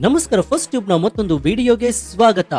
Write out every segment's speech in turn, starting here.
ನಮಸ್ಕಾರ. First tube ನ ಮತ್ತೊಂದು ವಿಡಿಯೋಗೆ ಸ್ವಾಗತ.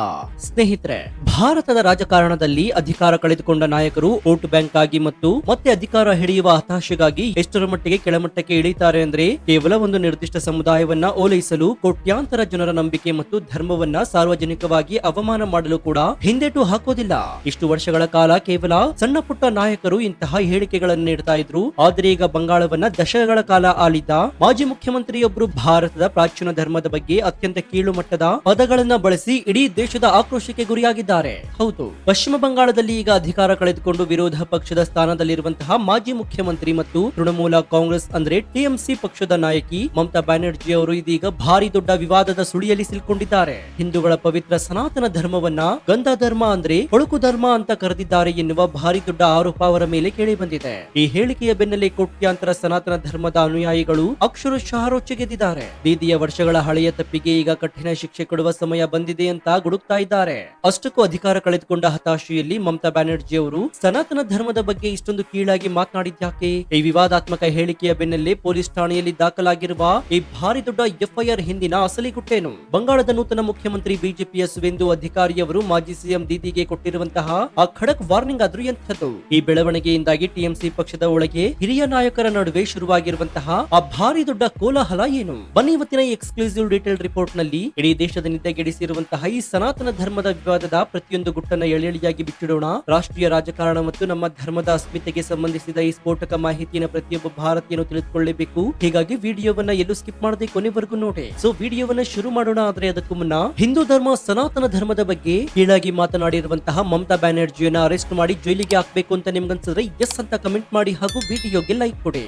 ಸ್ನೇಹಿತರೆ, ಭಾರತದ ರಾಜಕಾರಣದಲ್ಲಿ ಅಧಿಕಾರ ಕಳೆದುಕೊಂಡ ನಾಯಕರು ವೋಟ್ ಬ್ಯಾಂಕ್ ಆಗಿ ಮತ್ತು ಮತ್ತೆ ಅಧಿಕಾರ ಹಿಡಿಯುವ ಹತಾಶೆಗಾಗಿ ಎಷ್ಟರ ಮಟ್ಟಿಗೆ ಕೆಳಮಟ್ಟಕ್ಕೆ ಇಳಿತಾರೆ ಅಂದ್ರೆ ಕೇವಲ ಒಂದು ನಿರ್ದಿಷ್ಟ ಸಮುದಾಯವನ್ನ ಓಲೈಸಲು ಕೋಟ್ಯಾಂತರ ಜನರ ನಂಬಿಕೆ ಮತ್ತು ಧರ್ಮವನ್ನ ಸಾರ್ವಜನಿಕವಾಗಿ ಅವಮಾನ ಮಾಡಲು ಕೂಡ ಹಿಂದೆಟು ಹಾಕೋದಿಲ್ಲ. ಇಷ್ಟು ವರ್ಷಗಳ ಕಾಲ ಕೇವಲ ಸಣ್ಣ ಪುಟ್ಟ ನಾಯಕರು ಇಂತಹ ಹೇಳಿಕೆಗಳನ್ನು ನೀಡ್ತಾ ಇದ್ರು. ಆದ್ರೆ ಈಗ ಬಂಗಾಳವನ್ನ ದಶಕಗಳ ಕಾಲ ಆಳಿದ್ದ ಮಾಜಿ ಮುಖ್ಯಮಂತ್ರಿಯೊಬ್ಬರು ಭಾರತದ ಪ್ರಾಚೀನ ಧರ್ಮದ ಬಗ್ಗೆ ಅತ್ಯಂತ ಕೀಳು ಮಟ್ಟದ ಪದಗಳನ್ನ ಬಳಸಿ ಇಡೀ ದೇಶದ ಆಕ್ರೋಶಕ್ಕೆ ಗುರಿಯಾಗಿದ್ದಾರೆ. ಹೌದು, ಪಶ್ಚಿಮ ಬಂಗಾಳದಲ್ಲಿ ಈಗ ಅಧಿಕಾರ ಕಳೆದುಕೊಂಡು ವಿರೋಧ ಪಕ್ಷದ ಸ್ಥಾನದಲ್ಲಿರುವಂತಹ ಮಾಜಿ ಮುಖ್ಯಮಂತ್ರಿ ಮತ್ತು ತೃಣಮೂಲ ಕಾಂಗ್ರೆಸ್ ಅಂದ್ರೆ ಟಿಎಂಸಿ ಪಕ್ಷದ ನಾಯಕಿ ಮಮತಾ ಬ್ಯಾನರ್ಜಿ ಅವರು ಇದೀಗ ಭಾರಿ ದೊಡ್ಡ ವಿವಾದದ ಸುಳಿಯಲ್ಲಿ ಸಿಲುಕೊಂಡಿದ್ದಾರೆ. ಹಿಂದೂಗಳ ಪವಿತ್ರ ಸನಾತನ ಧರ್ಮವನ್ನ ಗಂಧ ಧರ್ಮ ಅಂದ್ರೆ ಕೊಳುಕು ಧರ್ಮ ಅಂತ ಕರೆದಿದ್ದಾರೆ ಎನ್ನುವ ಭಾರಿ ದೊಡ್ಡ ಆರೋಪ ಅವರ ಮೇಲೆ ಕೇಳಿ ಬಂದಿದೆ. ಈ ಹೇಳಿಕೆಯ ಬೆನ್ನಲ್ಲೇ ಕೋಟ್ಯಾಂತರ ಸನಾತನ ಧರ್ಮದ ಅನುಯಾಯಿಗಳು ಅಕ್ಷರಶಃ ರೊಚ್ಚಿಗೆದ್ದಿದ್ದಾರೆ. ದೀದಿಯ ವರ್ಷಗಳ ಹಳೆಯ ತಪ್ಪಿಗೆ ಈಗ ಕಠಿಣ ಶಿಕ್ಷೆ ಕೊಡುವ ಸಮಯ ಬಂದಿದೆ ಅಂತ ಗುಡುಕ್ತಾ ಇದ್ದಾರೆ. ಅಷ್ಟಕ್ಕೂ ಅಧಿಕಾರ ಕಳೆದುಕೊಂಡ ಹತಾಶೆಯಲ್ಲಿ ಮಮತಾ ಬ್ಯಾನರ್ಜಿ ಅವರು ಸನಾತನ ಧರ್ಮದ ಬಗ್ಗೆ ಇಷ್ಟೊಂದು ಕೀಳಾಗಿ ಮಾತನಾಡಿದ್ಯಾಕೆ? ಈ ವಿವಾದಾತ್ಮಕ ಹೇಳಿಕೆಯ ಬೆನ್ನಲ್ಲೇ ಪೊಲೀಸ್ ಠಾಣೆಯಲ್ಲಿ ದಾಖಲಾಗಿರುವ ಈ ಭಾರಿ ದೊಡ್ಡ ಎಫ್ಐಆರ್ ಹಿಂದಿನ ಅಸಲಿ ಗುಟ್ಟೇನು? ಬಂಗಾಳದ ನೂತನ ಮುಖ್ಯಮಂತ್ರಿ ಬಿಜೆಪಿಯ ಸುವೇಂದು ಅಧಿಕಾರಿ ಅವರು ಮಾಜಿ ಸಿಎಂ ದೀದಿಗೆ ಕೊಟ್ಟಿರುವಂತಹ ಆ ಖಡಕ್ ವಾರ್ನಿಂಗ್ ಆದ್ರೂ ಎಂಥದ್ದು? ಈ ಬೆಳವಣಿಗೆಯಿಂದಾಗಿ ಟಿಎಂಸಿ ಪಕ್ಷದ ಒಳಗೆ ಹಿರಿಯ ನಾಯಕರ ನಡುವೆ ಶುರುವಾಗಿರುವಂತಹ ಆ ಭಾರಿ ದೊಡ್ಡ ಕೋಲಾಹಲ ಏನು? ಬನ್ನಿ ಇವತ್ತಿನ ಎಕ್ಸ್ಕ್ಲೂಸಿವ್ ಡೀಟೇಲ್ ರಿಪೋರ್ಟ್ ನಲ್ಲಿ ಇಡೀ ದೇಶದ ನಿದ್ದೆಗೆಡಿಸಿರುವಂತಹ ಈ ಸನಾತನ ಧರ್ಮದ ವಿವಾದದ ಪ್ರತಿಯೊಂದು ಗುಟ್ಟನ್ನ ಎಳೆಯಾಗಿ ಬಿಚ್ಚಿಡೋಣ. ರಾಷ್ಟ್ರೀಯ ರಾಜಕಾರಣ ಮತ್ತು ನಮ್ಮ ಧರ್ಮದ ಅಸ್ಮಿತೆಗೆ ಸಂಬಂಧಿಸಿದ ಈ ಸ್ಫೋಟಕ ಮಾಹಿತಿಯನ್ನು ಪ್ರತಿಯೊಬ್ಬ ಭಾರತೀಯನು ತಿಳಿದುಕೊಳ್ಳಬೇಕು. ಹೀಗಾಗಿ ವಿಡಿಯೋವನ್ನ ಎಲ್ಲೂ ಸ್ಕಿಪ್ ಮಾಡದೆ ಕೊನೆವರೆಗೂ ನೋಡಿ. ಸೊ ವಿಡಿಯೋವನ್ನ ಶುರು ಮಾಡೋಣ. ಆದ್ರೆ ಅದಕ್ಕೂ ಮುನ್ನ ಹಿಂದೂ ಧರ್ಮ ಸನಾತನ ಧರ್ಮದ ಬಗ್ಗೆ ಕೀಳಾಗಿ ಮಾತನಾಡಿರುವಂತಹ ಮಮತಾ ಬ್ಯಾನರ್ಜಿಯನ್ನ ಅರೆಸ್ಟ್ ಮಾಡಿ ಜೈಲಿಗೆ ಹಾಕಬೇಕು ಅಂತ ನಿಮ್ಗನ್ಸಿದ್ರೆ ಎಸ್ ಅಂತ ಕಮೆಂಟ್ ಮಾಡಿ ಹಾಗೂ ವಿಡಿಯೋಗೆ ಲೈಕ್ ಕೊಡಿ.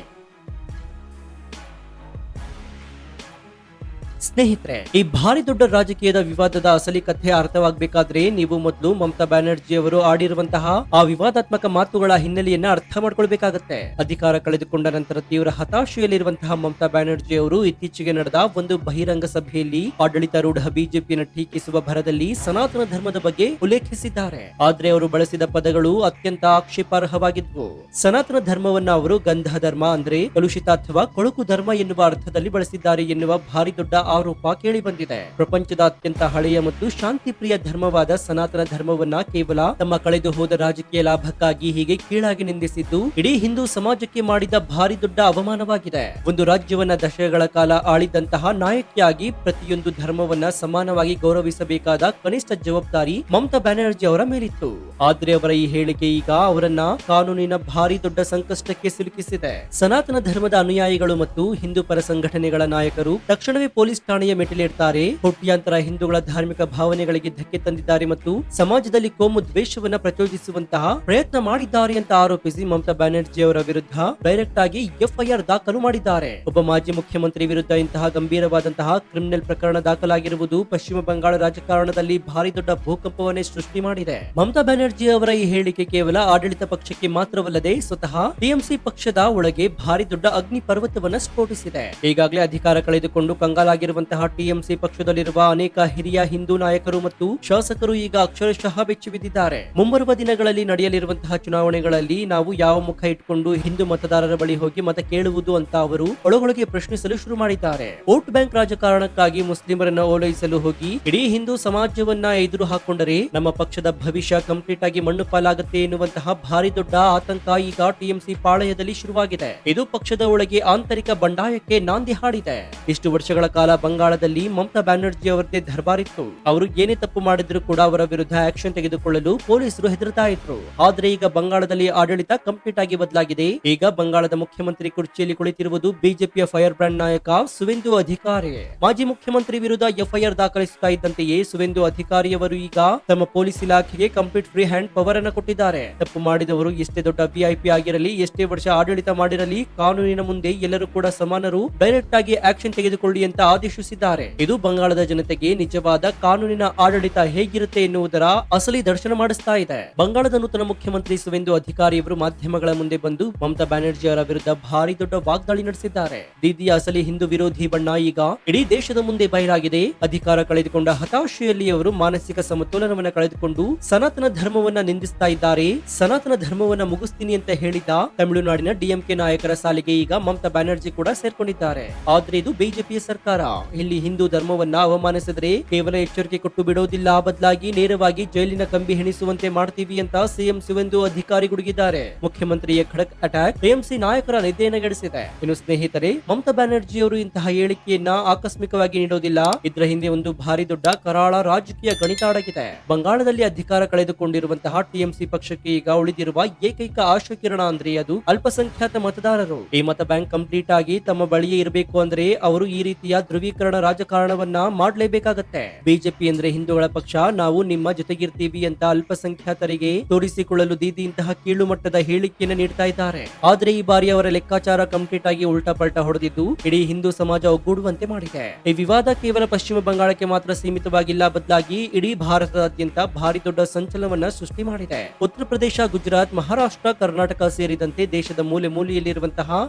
ಸ್ನೇಹಿತರೆ, ಈ ಭಾರಿ ದೊಡ್ಡ ರಾಜಕೀಯದ ವಿವಾದದ ಅಸಲಿ ಕಥೆ ಅರ್ಥವಾಗಬೇಕಾದ್ರೆ ನೀವು ಮೊದಲು ಮಮತಾ ಬ್ಯಾನರ್ಜಿ ಅವರು ಆಡಿರುವಂತಹ ಆ ವಿವಾದಾತ್ಮಕ ಮಾತುಗಳ ಹಿನ್ನೆಲೆಯನ್ನ ಅರ್ಥ ಮಾಡ್ಕೊಳ್ಬೇಕಾಗತ್ತೆ. ಅಧಿಕಾರ ಕಳೆದುಕೊಂಡ ನಂತರ ತೀವ್ರ ಹತಾಶೆಯಲ್ಲಿರುವಂತಹ ಮಮತಾ ಬ್ಯಾನರ್ಜಿ ಅವರು ಇತ್ತೀಚೆಗೆ ನಡೆದ ಒಂದು ಬಹಿರಂಗ ಸಭೆಯಲ್ಲಿ ಆಡಳಿತಾರೂಢ ಬಿಜೆಪಿಯನ್ನು ಟೀಕಿಸುವ ಭರದಲ್ಲಿ ಸನಾತನ ಧರ್ಮದ ಬಗ್ಗೆ ಉಲ್ಲೇಖಿಸಿದ್ದಾರೆ. ಆದ್ರೆ ಅವರು ಬಳಸಿದ ಪದಗಳು ಅತ್ಯಂತ ಆಕ್ಷೇಪಾರ್ಹವಾಗಿದ್ವು. ಸನಾತನ ಧರ್ಮವನ್ನ ಅವರು ಗಂಧ ಧರ್ಮ ಅಂದ್ರೆ ಕಲುಷಿತ ಅಥವಾ ಕೊಳುಕು ಧರ್ಮ ಎನ್ನುವ ಅರ್ಥದಲ್ಲಿ ಬಳಸಿದ್ದಾರೆ ಎನ್ನುವ ಭಾರಿ ದೊಡ್ಡ ಆರೋಪ ಕೇಳಿ ಬಂದಿದೆ. ಪ್ರಪಂಚದ ಅತ್ಯಂತ ಹಳೆಯ ಮತ್ತು ಶಾಂತಿ ಪ್ರಿಯ ಧರ್ಮವಾದ ಸನಾತನ ಧರ್ಮವನ್ನ ಕೇವಲ ತಮ್ಮ ಕಳೆದು ಹೋದ ರಾಜಕೀಯ ಲಾಭಕ್ಕಾಗಿ ಹೀಗೆ ಕೀಳಾಗಿ ನಿಂದಿಸಿದ್ದು ಇಡೀ ಹಿಂದೂ ಸಮಾಜಕ್ಕೆ ಮಾಡಿದ ಭಾರಿ ದೊಡ್ಡ ಅವಮಾನವಾಗಿದೆ. ಒಂದು ರಾಜ್ಯವನ್ನ ದಶಕಗಳ ಕಾಲ ಆಳಿದಂತಹ ನಾಯಕಿಯಾಗಿ ಪ್ರತಿಯೊಂದು ಧರ್ಮವನ್ನ ಸಮಾನವಾಗಿ ಗೌರವಿಸಬೇಕಾದ ಕನಿಷ್ಠ ಜವಾಬ್ದಾರಿ ಮಮತಾ ಬ್ಯಾನರ್ಜಿ ಅವರ ಮೇಲಿತ್ತು. ಆದ್ರೆ ಅವರ ಈ ಹೇಳಿಕೆ ಈಗ ಅವರನ್ನ ಕಾನೂನಿನ ಭಾರಿ ದೊಡ್ಡ ಸಂಕಷ್ಟಕ್ಕೆ ಸಿಲುಕಿಸಿದೆ. ಸನಾತನ ಧರ್ಮದ ಅನುಯಾಯಿಗಳು ಮತ್ತು ಹಿಂದೂ ಪರ ಸಂಘಟನೆಗಳ ನಾಯಕರು ತಕ್ಷಣವೇ ಪೊಲೀಸ್ ಠಾಣೆಯ ಮೆಟ್ಟಿಲೇರ್ತಾರೆ. ಕೋಟ್ಯಾಂತರ ಹಿಂದೂಗಳ ಧಾರ್ಮಿಕ ಭಾವನೆಗಳಿಗೆ ಧಕ್ಕೆ ತಂದಿದ್ದಾರೆ ಮತ್ತು ಸಮಾಜದಲ್ಲಿ ಕೋಮು ದ್ವೇಷವನ್ನ ಪ್ರಚೋದಿಸುವಂತಹ ಪ್ರಯತ್ನ ಮಾಡಿದ್ದಾರೆ ಅಂತ ಆರೋಪಿಸಿ ಮಮತಾ ಬ್ಯಾನರ್ಜಿ ಅವರ ವಿರುದ್ಧ ಡೈರೆಕ್ಟ್ ಆಗಿ ಎಫ್ಐಆರ್ ದಾಖಲು ಮಾಡಿದ್ದಾರೆ. ಒಬ್ಬ ಮಾಜಿ ಮುಖ್ಯಮಂತ್ರಿ ವಿರುದ್ಧ ಇಂತಹ ಗಂಭೀರವಾದಂತಹ ಕ್ರಿಮಿನಲ್ ಪ್ರಕರಣ ದಾಖಲಾಗಿರುವುದು ಪಶ್ಚಿಮ ಬಂಗಾಳ ರಾಜಕಾರಣದಲ್ಲಿ ಭಾರಿ ದೊಡ್ಡ ಭೂಕಂಪವನ್ನೇ ಸೃಷ್ಟಿ ಮಾಡಿದೆ. ಮಮತಾ ಬ್ಯಾನರ್ಜಿ ಅವರ ಈ ಹೇಳಿಕೆ ಕೇವಲ ಆಡಳಿತ ಪಕ್ಷಕ್ಕೆ ಮಾತ್ರವಲ್ಲದೆ ಸ್ವತಃ ಟಿಎಂಸಿ ಪಕ್ಷದ ಒಳಗೆ ಭಾರಿ ದೊಡ್ಡ ಅಗ್ನಿ ಪರ್ವತವನ್ನ ಸ್ಫೋಟಿಸಿದೆ. ಈಗಾಗಲೇ ಅಧಿಕಾರ ಕಳೆದುಕೊಂಡು ಕಂಗಾಲಾಗಿರುವಂತಹ ಟಿಎಂಸಿ ಪಕ್ಷದಲ್ಲಿರುವ ಅನೇಕ ಹಿರಿಯ ಹಿಂದೂ ನಾಯಕರು ಮತ್ತು ಶಾಸಕರು ಈಗ ಅಕ್ಷರಶಃ ಬೆಚ್ಚಿ ಬಿದ್ದಿದ್ದಾರೆ. ಮುಂಬರುವ ದಿನಗಳಲ್ಲಿ ನಡೆಯಲಿರುವಂತಹ ಚುನಾವಣೆಗಳಲ್ಲಿ ನಾವು ಯಾವ ಮುಖ ಇಟ್ಕೊಂಡು ಹಿಂದೂ ಮತದಾರರ ಬಳಿ ಹೋಗಿ ಮತ ಕೇಳುವುದು ಅಂತ ಅವರು ಒಳಗೊಳಗೆ ಪ್ರಶ್ನಿಸಲು ಶುರು ಮಾಡಿದ್ದಾರೆ. ವೋಟ್ ಬ್ಯಾಂಕ್ ರಾಜಕಾರಣಕ್ಕಾಗಿ ಮುಸ್ಲಿಮರನ್ನ ಓಲೈಸಲು ಹೋಗಿ ಇಡೀ ಹಿಂದೂ ಸಮಾಜವನ್ನ ಎದುರು ಹಾಕೊಂಡರೆ ನಮ್ಮ ಪಕ್ಷದ ಭವಿಷ್ಯ ಕಂಪ್ಲೀಟ್ ಆಗಿ ಮಣ್ಣು ಪಾಲಾಗುತ್ತೆ ಎನ್ನುವಂತಹ ಭಾರಿ ದೊಡ್ಡ ಆತಂಕ ಈಗ ಟಿಎಂಸಿ ಪಾಳಯದಲ್ಲಿ ಶುರುವಾಗಿದೆ. ಇದು ಪಕ್ಷದ ಒಳಗೆ ಆಂತರಿಕ ಬಂಡಾಯಕ್ಕೆ ನಾಂದಿ ಹಾಡಿದೆ. ಇಷ್ಟು ವರ್ಷಗಳ ಕಾಲ ಬಂಗಾಳದಲ್ಲಿ ಮಮತಾ ಬ್ಯಾನರ್ಜಿ ಅವರದೇ ದರ್ಬಾರಿತ್ತು. ಅವರು ಏನೇ ತಪ್ಪು ಮಾಡಿದ್ರು ಕೂಡ ಅವರ ವಿರುದ್ಧ ಆಕ್ಷನ್ ತೆಗೆದುಕೊಳ್ಳಲು ಪೊಲೀಸರು ಹೆದರ್ತಾ ಇದ್ರು. ಆದ್ರೆ ಈಗ ಬಂಗಾಳದಲ್ಲಿ ಆಡಳಿತ ಕಂಪ್ಲೀಟ್ ಆಗಿ ಬದಲಾಗಿದೆ. ಈಗ ಬಂಗಾಳದ ಮುಖ್ಯಮಂತ್ರಿ ಕುರ್ಚಿಯಲ್ಲಿ ಕುಳಿತಿರುವುದು ಬಿಜೆಪಿಯ ಫೈರ್ ಬ್ರಾಂಡ್ ನಾಯಕ ಸುವೇಂದು ಅಧಿಕಾರಿ. ಮಾಜಿ ಮುಖ್ಯಮಂತ್ರಿ ವಿರುದ್ಧ ಎಫ್ಐಆರ್ ದಾಖಲಿಸುತ್ತಾ ಇದ್ದಂತೆಯೇ ಸುವೇಂದು ಅಧಿಕಾರಿಯವರು ಈಗ ತಮ್ಮ ಪೊಲೀಸ್ ಇಲಾಖೆಗೆ ಕಂಪ್ಲೀಟ್ ಫ್ರೀ ಹ್ಯಾಂಡ್ ಪವರ್ ಅನ್ನು ಕೊಟ್ಟಿದ್ದಾರೆ. ತಪ್ಪು ಮಾಡಿದವರು ಎಷ್ಟೇ ದೊಡ್ಡ ವಿಐಪಿ ಆಗಿರಲಿ, ಎಷ್ಟೇ ವರ್ಷ ಆಡಳಿತ ಮಾಡಿರಲಿ, ಕಾನೂನಿನ ಮುಂದೆ ಎಲ್ಲರೂ ಕೂಡ ಸಮಾನರು. ಡೈರೆಕ್ಟ್ ಆಗಿ ಆಕ್ಷನ್ ತೆಗೆದುಕೊಳ್ಳಿ ಅಂತ ಆದೇಶಿಸಿದ್ದಾರೆ. ಇದು ಬಂಗಾಳದ ಜನತೆಗೆ ನಿಜವಾದ ಕಾನೂನಿನ ಆಡಳಿತ ಹೇಗಿರುತ್ತೆ ಎನ್ನುವುದರ ಅಸಲಿ ದರ್ಶನ ಮಾಡಿಸ್ತಾ ಇದೆ. ಬಂಗಾಳದ ನೂತನ ಮುಖ್ಯಮಂತ್ರಿ ಸುವೇಂದು ಅಧಿಕಾರಿಯವರು ಮಾಧ್ಯಮಗಳ ಮುಂದೆ ಬಂದು ಮಮತಾ ಬ್ಯಾನರ್ಜಿ ಅವರ ವಿರುದ್ಧ ಭಾರಿ ದೊಡ್ಡ ವಾಗ್ದಾಳಿ ನಡೆಸಿದ್ದಾರೆ. ದೀದಿಯ ಅಸಲಿ ಹಿಂದೂ ವಿರೋಧಿ ಬಣ್ಣ ಈಗ ಇಡೀ ದೇಶದ ಮುಂದೆ ಬಯಲಾಗಿದೆ. ಅಧಿಕಾರ ಕಳೆದುಕೊಂಡ ಹತಾಶೆಯಲ್ಲಿ ಅವರು ಮಾನಸಿಕ ಸಮತೋಲನವನ್ನ ಕಳೆದುಕೊಂಡು ಸನಾತನ ಧರ್ಮವನ್ನ ನಿಂದಿಸ್ತಾ ಇದ್ದಾರೆ. ಸನಾತನ ಧರ್ಮವನ್ನ ಮುಗಿಸ್ತೀನಿ ಅಂತ ಹೇಳಿದ ತಮಿಳುನಾಡಿನ ಡಿಎಂಕೆ ನಾಯಕರ ಸಾಲಿಗೆ ಈಗ ಮಮತಾ ಬ್ಯಾನರ್ಜಿ ಕೂಡ ಸೇರ್ಕೊಂಡಿದ್ದಾರೆ. ಆದ್ರೆ ಇದು ಬಿಜೆಪಿಯ ಸರ್ಕಾರ. ಇಲ್ಲಿ ಹಿಂದೂ ಧರ್ಮವನ್ನ ಅವಮಾನಿಸಿದ್ರೆ ಕೇವಲ ಎಚ್ಚರಿಕೆ ಕೊಟ್ಟು ಬಿಡೋದಿಲ್ಲ, ಬದಲಾಗಿ ನೇರವಾಗಿ ಜೈಲಿನ ಕಂಬಿ ಹೆಣಿಸುವಂತೆ ಮಾಡ್ತೀವಿ ಅಂತ ಸಿಎಂ ಶಿವೆಂದು ಅಧಿಕಾರಿ ಗುಡುಗಿದ್ದಾರೆ. ಮುಖ್ಯಮಂತ್ರಿಯ ಖಡಕ್ ಅಟ್ಯಾಕ್ ಟಿಎಂಸಿ ನಾಯಕರ ನಿದ್ದೆಯನ್ನಗೆಡಿಸಿದೆ. ಇನ್ನು ಸ್ನೇಹಿತರೆ, ಮಮತಾ ಬ್ಯಾನರ್ಜಿ ಅವರು ಇಂತಹ ಹೇಳಿಕೆಯನ್ನ ಆಕಸ್ಮಿಕವಾಗಿ ನೀಡೋದಿಲ್ಲ. ಇದರ ಹಿಂದೆ ಒಂದು ಭಾರಿ ದೊಡ್ಡ ಕರಾಳ ರಾಜಕೀಯ ಗಣಿತ ಅಡಗಿದೆ. ಬಂಗಾಳದಲ್ಲಿ ಅಧಿಕಾರ ಕಳೆದುಕೊಂಡಿರುವಂತಹ ಟಿಎಂಸಿ ಪಕ್ಷಕ್ಕೆ ಈಗ ಉಳಿದಿರುವ ಏಕೈಕ ಆಶಾಕಿರಣ ಅಂದ್ರೆ ಅದು ಅಲ್ಪಸಂಖ್ಯಾತ ಮತದಾರರು. ಈ ಮತ ಬ್ಯಾಂಕ್ ಕಂಪ್ಲೀಟ್ ಆಗಿ ತಮ್ಮ ಬಳಿಯೇ ಇರಬೇಕು ಅಂದ್ರೆ ಅವರು ಈ ರೀತಿಯ ಧ್ರುವೀಕರಣ ರಾಜಕಾರಣವನ್ನ ಮಾಡಲೇಬೇಕಾಗತ್ತೆ. ಬಿಜೆಪಿ ಅಂದ್ರೆ ಹಿಂದೂಗಳ ಪಕ್ಷ, ನಾವು ನಿಮ್ಮ ಜೊತೆಗಿರ್ತೀವಿ ಅಂತ ಅಲ್ಪಸಂಖ್ಯಾತರಿಗೆ ತೋರಿಸಿಕೊಳ್ಳಲು ದೀದಿ ಇಂತಹ ಕೀಳು ಮಟ್ಟದ ಹೇಳಿಕೆಯನ್ನು ನೀಡ್ತಾ ಇದ್ದಾರೆ. ಆದ್ರೆ ಈ ಬಾರಿ ಅವರ ಲೆಕ್ಕಾಚಾರ ಕಂಪ್ಲೀಟ್ ಆಗಿ ಉಲ್ಟಾ ಪಲ್ಟಾ ಹೊಡೆದಿದ್ದು ಇಡೀ ಹಿಂದೂ ಸಮಾಜ ಒಗ್ಗೂಡುವಂತೆ ಮಾಡಿದೆ. ಈ ವಿವಾದ ಕೇವಲ ಪಶ್ಚಿಮ ಬಂಗಾಳಕ್ಕೆ ಮಾತ್ರ ಸೀಮಿತವಾಗಿಲ್ಲ, ಬದಲಾಗಿ ಇಡೀ ಭಾರತದಾದ್ಯಂತ ಭಾರಿ ದೊಡ್ಡ ಸಂಚಲನವನ್ನ ಸೃಷ್ಟಿ ಮಾಡಿದೆ. ಉತ್ತರ ಪ್ರದೇಶ, ಗುಜರಾತ್, ಮಹಾರಾಷ್ಟ್ರ, ಕರ್ನಾಟಕ ಸೇರಿದಂತೆ ದೇಶದ ಮೂಲೆ ಮೂಲೆಯಲ್ಲಿರುವಂತಹ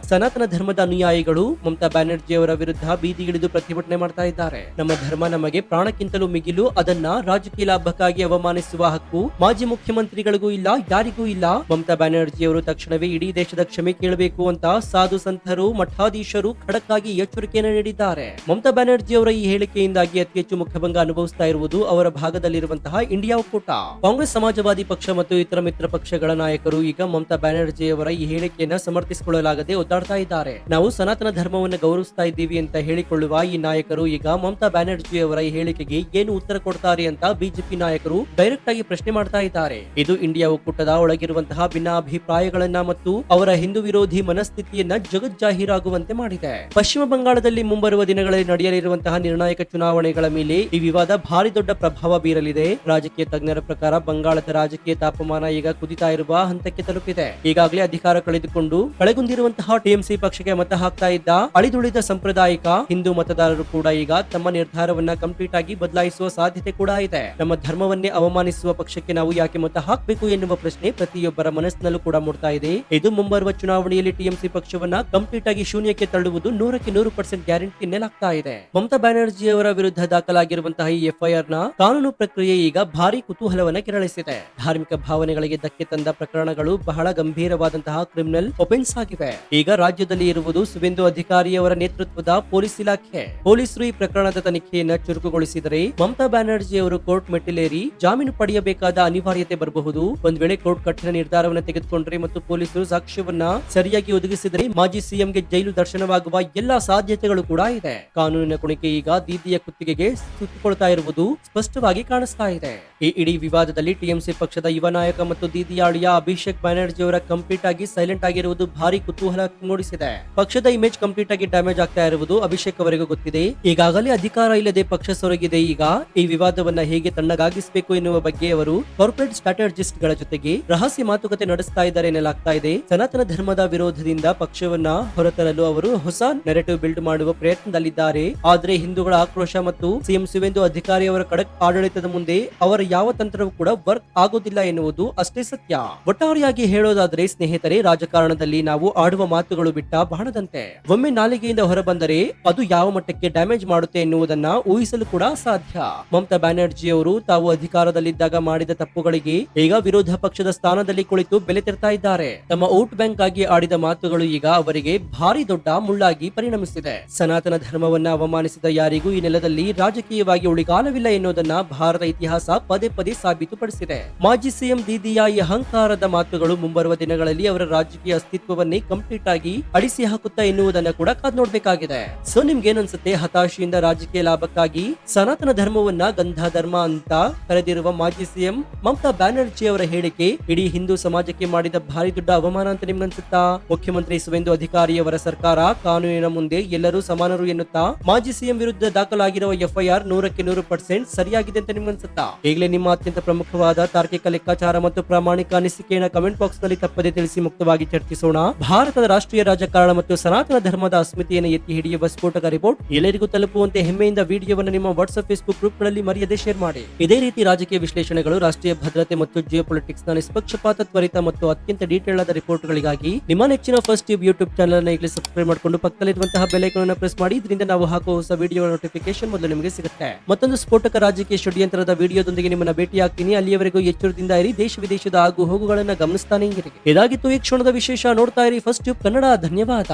ಸನಾತನ ಧರ್ಮದ ಅನುಯಾಯಿಗಳು ಮಮತಾ ಬ್ಯಾನರ್ಜಿ ಅವರ ವಿರುದ್ಧ ಬೀದಿಗಿಳಿದು ಪ್ರತಿಭಟನೆ ಮಾಡ್ತಾ ಇದ್ದಾರೆ. ನಮ್ಮ ಧರ್ಮ ನಮಗೆ ಪ್ರಾಣಕ್ಕಿಂತಲೂ ಮಿಗಿಲು, ಅದನ್ನ ರಾಜಕೀಯ ಲಾಭಕ್ಕಾಗಿ ಅವಮಾನಿಸುವ ಹಕ್ಕು ಮಾಜಿ ಮುಖ್ಯಮಂತ್ರಿಗಳಿಗೂ ಇಲ್ಲ, ಯಾರಿಗೂ ಇಲ್ಲ. ಮಮತಾ ಬ್ಯಾನರ್ಜಿ ಅವರು ತಕ್ಷಣವೇ ಇಡೀ ದೇಶದ ಕ್ಷಮೆ ಕೇಳಬೇಕು ಅಂತ ಸಾಧು ಸಂತರು, ಮಠಾಧೀಶರು ಖಡಕ್ ಆಗಿ ಎಚ್ಚರಿಕೆಯನ್ನು ನೀಡಿದ್ದಾರೆ. ಮಮತಾ ಬ್ಯಾನರ್ಜಿ ಅವರ ಈ ಹೇಳಿಕೆಯಿಂದಾಗಿ ಅತಿ ಹೆಚ್ಚು ಮುಖಭಂಗ ಅನುಭವಿಸುತ್ತಾ ಇರುವುದು ಅವರ ಭಾಗದಲ್ಲಿರುವಂತಹ ಇಂಡಿಯಾ ಒಕ್ಕೂಟ. ಕಾಂಗ್ರೆಸ್, ಸಮಾಜವಾದಿ ಪಕ್ಷ ಮತ್ತು ಇತರ ಮಿತ್ರ ಪಕ್ಷಗಳ ನಾಯಕರು ಈಗ ಮಮತಾ ಬ್ಯಾನರ್ಜಿ ಅವರ ಈ ಹೇಳಿಕೆಯನ್ನ ಸಮರ್ಥಿಸಿಕೊಳ್ಳಲಾಗದೆ ಒದ್ದಾಡ್ತಾ ಇದ್ದಾರೆ. ನಾವು ಸನಾತನ ಧರ್ಮವನ್ನು ಗೌರವಿಸ್ತಾ ಇದ್ದೀವಿ ಅಂತ ಹೇಳಿಕೊಳ್ಳುವ ಈ ನಾಯಕರು ಈಗ ಮಮತಾ ಬ್ಯಾನರ್ಜಿ ಅವರ ಈ ಹೇಳಿಕೆಗೆ ಏನು ಉತ್ತರ ಕೊಡ್ತಾರೆ ಅಂತ ಬಿಜೆಪಿ ನಾಯಕರು ಡೈರೆಕ್ಟ್ ಆಗಿ ಪ್ರಶ್ನೆ ಮಾಡ್ತಾ ಇದ್ದಾರೆ. ಇದು ಇಂಡಿಯಾ ಒಕ್ಕೂಟದ ಒಳಗಿರುವಂತಹ ಭಿನ್ನಾಭಿಪ್ರಾಯಗಳನ್ನ ಮತ್ತು ಅವರ ಹಿಂದೂ ವಿರೋಧಿ ಮನಸ್ಥಿತಿಯನ್ನ ಜಗಜ್ಜಾಹೀರಾಗುವಂತೆ ಮಾಡಿದೆ. ಪಶ್ಚಿಮ ಬಂಗಾಳದಲ್ಲಿ ಮುಂಬರುವ ದಿನಗಳಲ್ಲಿ ನಡೆಯಲಿರುವಂತಹ ನಿರ್ಣಾಯಕ ಚುನಾವಣೆಗಳ ಮೇಲೆ ಈ ವಿವಾದ ಭಾರಿ ದೊಡ್ಡ ಪ್ರಭಾವ ಬೀರಲಿದೆ. ರಾಜಕೀಯ ತಜ್ಞರ ಪ್ರಕಾರ ಬಂಗಾಳದ ರಾಜಕೀಯ ತಾಪಮಾನ ಈಗ ಕುದಿತಾ ಇರುವ ಹಂತಕ್ಕೆ ತಲುಪಿದೆ. ಈಗಾಗಲೇ ಅಧಿಕಾರ ಕಳೆದುಕೊಂಡು ಕಳೆಗುಂದಿರುವಂತಹ ಟಿಎಂಸಿ ಪಕ್ಷಕ್ಕೆ ಮತ ಹಾಕ್ತಾ ಇದ್ದ ಅಳಿದುಳಿದ ಸಾಂಪ್ರದಾಯಿಕ ಹಿಂದೂ ಮತದಾರರು ಕೂಡ ಈಗ ತಮ್ಮ ನಿರ್ಧಾರವನ್ನ ಕಂಪ್ಲೀಟ್ ಆಗಿ ಬದಲಾಯಿಸುವ ಸಾಧ್ಯತೆ ಕೂಡ ಇದೆ. ನಮ್ಮ ಧರ್ಮವನ್ನೇ ಅವಮಾನಿಸುವ ಪಕ್ಷಕ್ಕೆ ನಾವು ಯಾಕೆ ಮತ ಹಾಕಬೇಕು ಎನ್ನುವ ಪ್ರಶ್ನೆ ಪ್ರತಿಯೊಬ್ಬರ ಮನಸ್ಸಿನಲ್ಲೂ ಕೂಡ ಮೂಡ್ತಾ ಇದೆ. ಇದು ಮುಂಬರುವ ಚುನಾವಣೆಯಲ್ಲಿ ಟಿಎಂಸಿ ಪಕ್ಷವನ್ನ ಕಂಪ್ಲೀಟ್ ಆಗಿ ಶೂನ್ಯಕ್ಕೆ ತಳ್ಳುವುದು 100% ಗ್ಯಾರಂಟಿ ನೆಲಾಗ್ತಾ ಇದೆ. ಮಮತಾ ಬ್ಯಾನರ್ಜಿ ಅವರ ವಿರುದ್ಧ ದಾಖಲಾಗಿರುವಂತಹ ಈ ಎಫ್ಐಆರ್ ನ ಕಾನೂನು ಪ್ರಕ್ರಿಯೆ ಈಗ ಭಾರಿ ಕುತೂಹಲವನ್ನ ಕೆರಳಿಸಿದೆ. ಧಾರ್ಮಿಕ ಭಾವನೆಗಳಿಗೆ ಧಕ್ಕೆ ತಂದ ಪ್ರಕರಣಗಳು ಬಹಳ ಗಂಭೀರವಾದಂತಹ ಕ್ರಿಮಿನಲ್ ಒಫೆನ್ಸ್ ಆಗಿವೆ. ಈಗ ರಾಜ್ಯದಲ್ಲಿ ಇರುವುದು ಶಿವೆಂದು ಅಧಿಕಾರಿ ಅವರ ನೇತೃತ್ವದ ಪೊಲೀಸ್ ಇಲಾಖೆ. ಪೊಲೀಸರು ಈ ಪ್ರಕರಣದ ತನಿಖೆಯನ್ನ ಚುರುಕುಗೊಳಿಸಿದರೆ ಮಮತಾ ಬ್ಯಾನರ್ಜಿ ಅವರು ಕೋರ್ಟ್ ಮೆಟ್ಟಿಲೇರಿ ಜಾಮೀನು ಪಡೆಯಬೇಕಾದ ಅನಿವಾರ್ಯತೆ ಬರಬಹುದು. ಒಂದ್ ವೇಳೆ ಕೋರ್ಟ್ ಕಠಿಣ ನಿರ್ಧಾರವನ್ನು ತೆಗೆದುಕೊಂಡ್ರೆ ಮತ್ತು ಪೊಲೀಸರು ಸಾಕ್ಷ್ಯವನ್ನ ಸರಿಯಾಗಿ ಒದಗಿಸಿದರೆ ಮಾಜಿ ಸಿಎಂಗೆ ಜೈಲು ದರ್ಶನವಾಗುವ ಎಲ್ಲಾ ಸಾಧ್ಯತೆಗಳು ಕೂಡ ಇದೆ. ಕಾನೂನಿನ ಕುಣಿಕೆ ಈಗ ದೀದಿಯ ಕುತ್ತಿಗೆಗೆ ಸುತ್ತಿಕೊಳ್ತಾ ಇರುವುದು ಸ್ಪಷ್ಟವಾಗಿ ಕಾಣಿಸ್ತಾ ಇದೆ. ಈ ಇಡೀ ವಿವಾದದಲ್ಲಿ ಟಿಎಂಸಿ ಪಕ್ಷದ ಯುವ ನಾಯಕ ಮತ್ತು ದೀದಿಯ ಅಳಿಯ ಅಭಿಷೇಕ್ ಬ್ಯಾನರ್ಜಿ ಅವರ ಕಂಪ್ಲೀಟ್ ಆಗಿ ಸೈಲೆಂಟ್ ಆಗಿರುವುದು ಭಾರಿ ಕುತೂಹಲ ಮೂಡಿಸಿದೆ. ಪಕ್ಷದ ಇಮೇಜ್ ಕಂಪ್ಲೀಟ್ ಆಗಿ ಡ್ಯಾಮೇಜ್ ಆಗ್ತಾ ಇರುವುದು ಅಭಿಷೇಕ್ ಅವರಿಗೂ ಗೊತ್ತಿದೆ. ಈಗಾಗಲೇ ಅಧಿಕಾರ ಇಲ್ಲದೆ ಪಕ್ಷ ಸೊರಗಿದೆ. ಈಗ ಈ ವಿವಾದವನ್ನ ಹೇಗೆ ತಣ್ಣಗಾಗಿಸಬೇಕು ಎನ್ನುವ ಬಗ್ಗೆ ಅವರು ಕಾರ್ಪೊರೇಟ್ ಸ್ಟ್ರಾಟಜಿಸ್ಟ್ ಗಳ ಜೊತೆಗೆ ರಹಸ್ಯ ಮಾತುಕತೆ ನಡೆಸ್ತಾ ಇದ್ದಾರೆ ಎನ್ನಲಾಗ್ತಾ ಇದೆ. ಸನಾತನ ಧರ್ಮದ ವಿರೋಧದಿಂದ ಪಕ್ಷವನ್ನ ಹೊರತರಲು ಅವರು ಹೊಸ ನೆರೆಟಿವ್ ಬಿಲ್ಡ್ ಮಾಡುವ ಪ್ರಯತ್ನದಲ್ಲಿದ್ದಾರೆ. ಆದ್ರೆ ಹಿಂದೂಗಳ ಆಕ್ರೋಶ ಮತ್ತು ಸಿಎಂ ಶಿವೆಂದು ಅಧಿಕಾರಿ ಅವರ ಖಡಕ್ ಆಡಳಿತದ ಮುಂದೆ ಅವರ ಯಾವ ತಂತ್ರವೂ ಕೂಡ ವರ್ಕ್ ಆಗೋದಿಲ್ಲ ಎನ್ನುವುದು ಅಷ್ಟೇ ಸತ್ಯ. ಒಟ್ಟಾರೆಯಾಗಿ ಹೇಳೋದಾದ್ರೆ ಸ್ನೇಹಿತರೆ, ರಾಜಕಾರಣದಲ್ಲಿ ನಾವು ಆಡುವ ಮಾತುಗಳು ಬಿಟ್ಟ ಬಾಣದಂತೆ. ಒಮ್ಮೆ ನಾಲಿಗೆಯಿಂದ ಹೊರಬಂದರೆ ಅದು ಯಾವ ಮಟ್ಟಕ್ಕೆ ಡ್ಯಾಮೇಜ್ ಮಾಡುತ್ತೆ ಎನ್ನುವುದನ್ನ ಊಹಿಸಲು ಕೂಡ ಸಾಧ್ಯ. ಮಮತಾ ಬ್ಯಾನರ್ಜಿ ಅವರು ತಾವು ಅಧಿಕಾರದಲ್ಲಿದ್ದಾಗ ಮಾಡಿದ ತಪ್ಪುಗಳಿಗೆ ಈಗ ವಿರೋಧ ಪಕ್ಷದ ಸ್ಥಾನದಲ್ಲಿ ಕುಳಿತು ಬೆಲೆ ತೆರ್ತಾ ಇದ್ದಾರೆ. ತಮ್ಮ ವೋಟ್ ಬ್ಯಾಂಕ್ ಆಗಿ ಆಡಿದ ಮಾತುಗಳು ಈಗ ಅವರಿಗೆ ಭಾರಿ ದೊಡ್ಡ ಮುಳ್ಳಾಗಿ ಪರಿಣಮಿಸಿದೆ. ಸನಾತನ ಧರ್ಮವನ್ನ ಅವಮಾನಿಸಿದ ಯಾರಿಗೂ ಈ ನೆಲದಲ್ಲಿ ರಾಜಕೀಯವಾಗಿ ಉಳಿಗಾಲವಿಲ್ಲ ಎನ್ನುವುದನ್ನ ಭಾರತ ಇತಿಹಾಸ ಪದೇ ಪದೇ ಸಾಬೀತುಪಡಿಸಿದೆ. ಮಾಜಿ ಸಿಎಂ ದೀದಿಯ ಈ ಅಹಂಕಾರದ ಮಾತುಗಳು ಮುಂಬರುವ ದಿನಗಳಲ್ಲಿ ಅವರ ರಾಜಕೀಯ ಅಸ್ತಿತ್ವವನ್ನೇ ಕಂಪ್ಲೀಟ್ ಆಗಿ ಅಳಿಸಿ ಹಾಕುತ್ತಾ ಎನ್ನುವುದನ್ನ ಕೂಡ ಕಾದ್ ನೋಡ್ಬೇಕಾಗಿದೆ. ಸೊ ನಿಮ್ಗೇನನ್ಸುತ್ತೆ? ಹತಾಶೆಯಿಂದ ರಾಜಕೀಯ ಲಾಭಕ್ಕಾಗಿ ಸನಾತನ ಧರ್ಮವನ್ನ ಗಂಧ ಧರ್ಮ ಅಂತ ಕರೆದಿರುವ ಮಾಜಿ ಸಿಎಂ ಮಮತಾ ಬ್ಯಾನರ್ಜಿ ಅವರ ಹೇಳಿಕೆ ಇಡೀ ಹಿಂದೂ ಸಮಾಜಕ್ಕೆ ಮಾಡಿದ ಭಾರಿ ದೊಡ್ಡ ಅವಮಾನ ಅಂತ ನಿಮ್ಗನ್ಸುತ್ತಾ? ಮುಖ್ಯಮಂತ್ರಿ ಶಿವೆಂದು ಅಧಿಕಾರಿ ಅವರ ಸರ್ಕಾರ ಕಾನೂನಿನ ಮುಂದೆ ಎಲ್ಲರೂ ಸಮಾನರು ಎನ್ನುತ್ತಾ ಮಾಜಿ ಸಿಎಂ ವಿರುದ್ಧ ದಾಖಲಾಗಿರುವ ಎಫ್ಐಆರ್ 100% ಸರಿಯಾಗಿದೆ ಅಂತ ನಿಮ್ಗನ್ಸುತ್ತಾ? ಈಗಲೇ ನಿಮ್ಮ ಅತ್ಯಂತ ಪ್ರಮುಖವಾದ ತಾರ್ಕಿಕ ಲೆಕ್ಕಾಚಾರ ಮತ್ತು ಪ್ರಾಮಾಣಿಕ ಅನಿಸಿಕೆಯನ್ನು ಕಮೆಂಟ್ ಬಾಕ್ಸ್ ನಲ್ಲಿ ತಪ್ಪದೆ ತಿಳಿಸಿ ಮುಕ್ತವಾಗಿ ಚರ್ಚಿಸೋಣ. ಭಾರತದ ರಾಷ್ಟ್ರೀಯ ರಾಜಕಾರಣ ಮತ್ತು ಸನಾತನ ಧರ್ಮದ ಅಸ್ಮಿತೆಯನ್ನು ಎತ್ತಿ ಹಿಡಿಯುವ ಸ್ಫೋಟಕ ರಿಪೋರ್ಟ್ ಎಲ್ಲರಿಗೂ ತಲುಪುವಂತೆ ಹೆಮ್ಮೆಯಿಂದ ವಿಡಿಯೋವನ್ನು ನಿಮ್ಮ ವಾಟ್ಸ್ಆಪ್, ಫೇಸ್ಬುಕ್ ಗ್ರೂಪ್ ಗಳಲ್ಲಿ ಮರೆಯದೆ ಶೇರ್ ಮಾಡಿ. ಇದೇ ರೀತಿ ರಾಜಕೀಯ ವಿಶ್ಲೇಷಣೆಗಳು, ರಾಷ್ಟ್ರೀಯ ಭದ್ರತೆ ಮತ್ತು ಜಿಯೋಪೊಲಿಟಿಕ್ಸ್ ನ ನಿಷ್ಪಕ್ಷಪಾತ, ತ್ವರಿತ ಮತ್ತು ಅತ್ಯಂತ ಡೀಟೇಲ್ ಆದ ರಿಪೋರ್ಟ್ ಗಳಿಗಾಗಿ ನಿಮ್ಮ ನೆಚ್ಚಿನ ಫಸ್ಟ್ ಟ್ಯೂಬ್ ಯೂಟ್ಯೂಬ್ ಚಾನಲ್ ಅನ್ನು ಈಗಲೇ ಸಬ್ಸ್ಕ್ರೈಬ್ ಮಾಡಿಕೊಂಡು ಪಕ್ಕದಲ್ಲಿರುವಂತಹ ಬೆಲ್ ಐಕಾನ್ ಅನ್ನು ಪ್ರೆಸ್ ಮಾಡಿ. ಇದರಿಂದ ನಾವು ಹಾಕುವ ಹೊಸ ವಿಡಿಯೋ ನೋಟಿಫಿಕೇಶನ್ ಮೊದಲು ನಿಮಗೆ ಸಿಗುತ್ತೆ. ಮತ್ತೊಂದು ಸ್ಫೋಟಕ ರಾಜಕೀಯ ಷಡ್ಯಂತ್ರದ ವಿಡಿಯೋದೊಂದಿಗೆ ನಿಮ್ಮನ್ನ ಭೇಟಿಯಾಗ್ತೀನಿ. ಅಲ್ಲಿಯವರೆಗೂ ಎಚ್ಚರದಿಂದ ಇರಿ, ದೇಶ ವಿದೇಶದ ಆಗು ಹೋಗುಗಳನ್ನ ಗಮನಿಸ್ತಾನೆ ಇರಿ. ಇದಾಗಿತ್ತು ಈ ಕ್ಷಣದ ವಿಶೇಷ. ನೋಡ್ತಾ ಇರಿ ಫಸ್ಟ್ ಟ್ಯೂಬ್ ಕನ್ನಡ. ಧನ್ಯವಾದ.